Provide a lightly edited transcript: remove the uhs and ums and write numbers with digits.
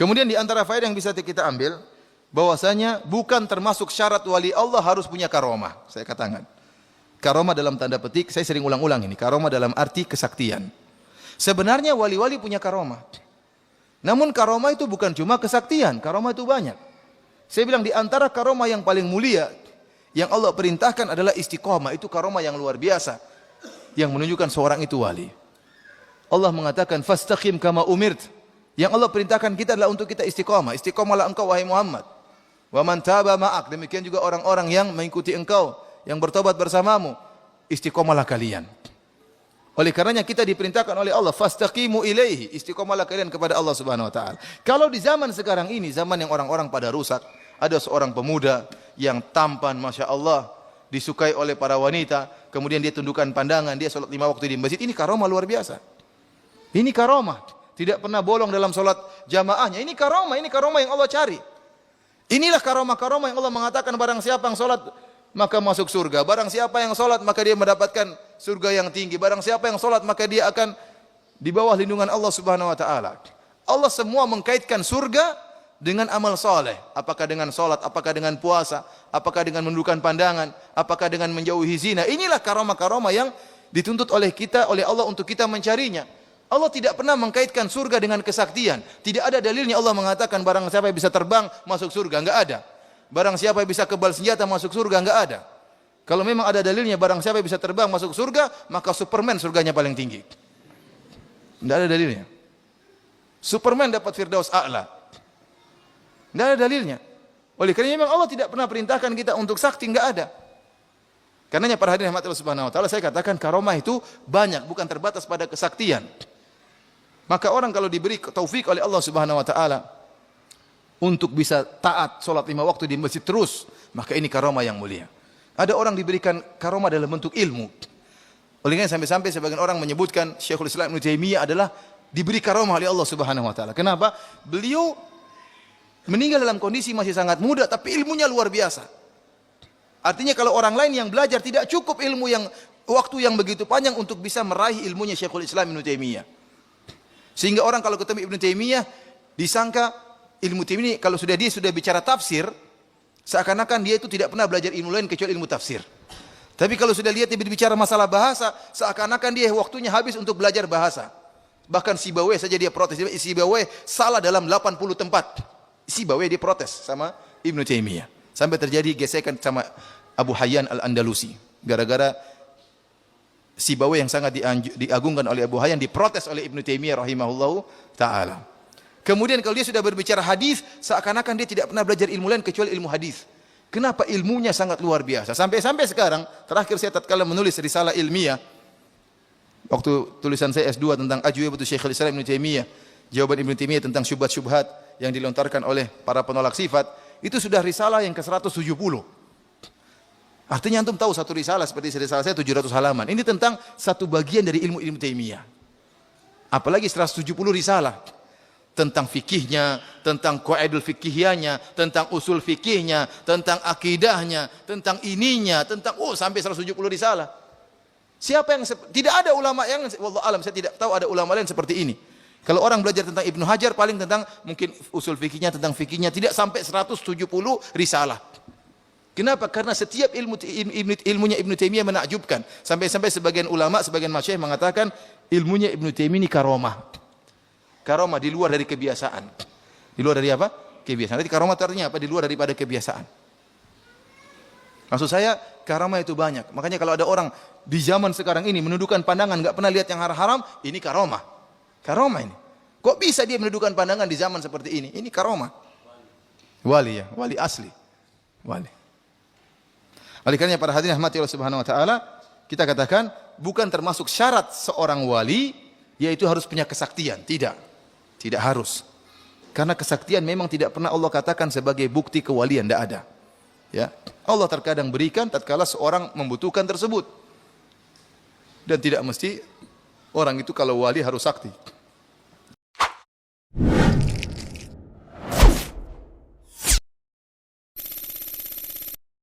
Kemudian di antara faedah yang bisa kita ambil, bahwasanya bukan termasuk syarat wali Allah harus punya karomah. Saya katakan, karomah dalam tanda petik, saya sering ulang-ulang ini, karomah dalam arti kesaktian. Sebenarnya wali-wali punya karomah. Namun karomah itu bukan cuma kesaktian, karomah itu banyak. Saya bilang di antara karomah yang paling mulia yang Allah perintahkan adalah istiqomah. Itu karomah yang luar biasa yang menunjukkan seorang itu wali. Allah mengatakan fastaqim kama umirt. Yang Allah perintahkan kita adalah untuk kita istiqomah. Istiqomahlah engkau wahai Muhammad. Wa man taba ma'ak. Demikian juga orang-orang yang mengikuti engkau, yang bertobat bersamamu. Istiqomahlah kalian. Oleh karenanya kita diperintahkan oleh Allah fastaqimu ilaihi. Istiqomahlah kalian kepada Allah Subhanahu wa taala. Kalau di zaman sekarang ini, zaman yang orang-orang pada rusak, ada seorang pemuda yang tampan, masya Allah, disukai oleh para wanita, kemudian dia tundukkan pandangan, dia sholat 5 waktu di masjid. Ini karomah luar biasa. Ini karomah. Tidak pernah bolong dalam sholat jamaahnya. Ini karomah yang Allah cari. Inilah karomah-karomah yang Allah mengatakan barang siapa yang sholat maka masuk surga. Barang siapa yang sholat maka dia mendapatkan surga yang tinggi. Barang siapa yang sholat maka dia akan di bawah lindungan Allah Subhanahu wa taala. Allah semua mengkaitkan surga dengan amal soleh. Apakah dengan sholat, apakah dengan puasa, apakah dengan menundukkan pandangan, apakah dengan menjauhi zina. Inilah karomah-karomah yang dituntut oleh kita, oleh Allah untuk kita mencarinya. Allah tidak pernah mengkaitkan surga dengan kesaktian. Tidak ada dalilnya Allah mengatakan barang siapa yang bisa terbang masuk surga, enggak ada. Barang siapa yang bisa kebal senjata masuk surga, enggak ada. Kalau memang ada dalilnya barang siapa yang bisa terbang masuk surga, maka Superman surganya paling tinggi. Enggak ada dalilnya. Superman dapat Firdaus A'la. Enggak ada dalilnya. Oleh karena memang Allah tidak pernah perintahkan kita untuk sakti, enggak ada. Karenanya para hadirin rahmat Allah Subhanahu wa taala, saya katakan karomah itu banyak, bukan terbatas pada kesaktian. Maka orang kalau diberi taufik oleh Allah Subhanahu wa taala untuk bisa taat salat 5 waktu di masjid terus, maka ini karomah yang mulia. Ada orang diberikan karomah dalam bentuk ilmu. Oleh karena sampai-sampai sebagian orang menyebutkan Syekhul Islam Ibnu Taimiyah adalah diberi karomah oleh Allah Subhanahu wa taala. Kenapa? Beliau meninggal dalam kondisi masih sangat muda tapi ilmunya luar biasa. Artinya kalau orang lain yang belajar tidak cukup ilmu yang waktu yang begitu panjang untuk bisa meraih ilmunya Syekhul Islam Ibnu Taimiyah. Sehingga orang kalau ketemu Ibnu Taimiyah disangka ilmu Taimiyah kalau dia sudah bicara tafsir, seakan-akan dia itu tidak pernah belajar ilmu lain kecuali ilmu tafsir. Tapi kalau sudah lihat dia berbicara masalah bahasa, seakan-akan dia waktunya habis untuk belajar bahasa. Bahkan Sibawayh saja dia protes. Sibawayh salah dalam 80 tempat. Sibawayh dia protes sama Ibnu Taimiyah. Sampai terjadi gesekan sama Abu Hayyan Al-Andalusi. Gara-gara Sibawayh yang sangat diagungkan oleh Abu Hayyan diprotes oleh Ibnu Taimiyah rahimahullahu taala. Kemudian kalau dia sudah berbicara hadis, seakan-akan dia tidak pernah belajar ilmu lain kecuali ilmu hadis. Kenapa? Ilmunya sangat luar biasa. Sampai sekarang, terakhir saya tatkala menulis risalah ilmiah, waktu tulisan saya S2 tentang Ajwibatu Syekhul Islam Ibnu Taimiyah, jawaban Ibnu Taimiyah tentang syubhat-syubhat yang dilontarkan oleh para penolak sifat, itu sudah risalah yang ke-170. Artinya antum tahu satu risalah seperti risalah saya 700 halaman. Ini tentang satu bagian dari ilmu Ibnu Taimiyah. Apalagi 170 risalah tentang fikihnya, tentang qaidul fikihiyahnya, tentang usul fikihnya, tentang akidahnya, tentang ininya, tentang sampai 170 risalah. Siapa yang tidak ada ulama yang wallahu alam saya tidak tahu ada ulama lain seperti ini. Kalau orang belajar tentang Ibnu Hajar paling tentang mungkin usul fikihnya, tentang fikihnya tidak sampai 170 risalah. Kenapa? Karena setiap ilmunya Ibnu Taimiyah menakjubkan. Sampai-sampai sebagian ulama, sebagian masyayikh mengatakan ilmunya Ibnu Taimiyah ini karomah. Karomah di luar dari kebiasaan. Di luar dari apa? Kebiasaan. Jadi karomah artinya apa? Di luar daripada kebiasaan. Maksud saya karomah itu banyak. Makanya kalau ada orang di zaman sekarang ini menundukkan pandangan, enggak pernah lihat yang haram, ini karomah. Karomah ini. Kok bisa dia menundukkan pandangan di zaman seperti ini? Ini karomah. Wali ya, wali asli. Wali. Oleh karenanya para hadirin rahmati Allah Subhanahu wa taala, kita katakan bukan termasuk syarat seorang wali yaitu harus punya kesaktian, tidak. Tidak harus. Karena kesaktian memang tidak pernah Allah katakan sebagai bukti kewalian, tidak ada. Ya. Allah terkadang berikan tatkala seorang membutuhkan tersebut. Dan tidak mesti orang itu kalau wali harus sakti.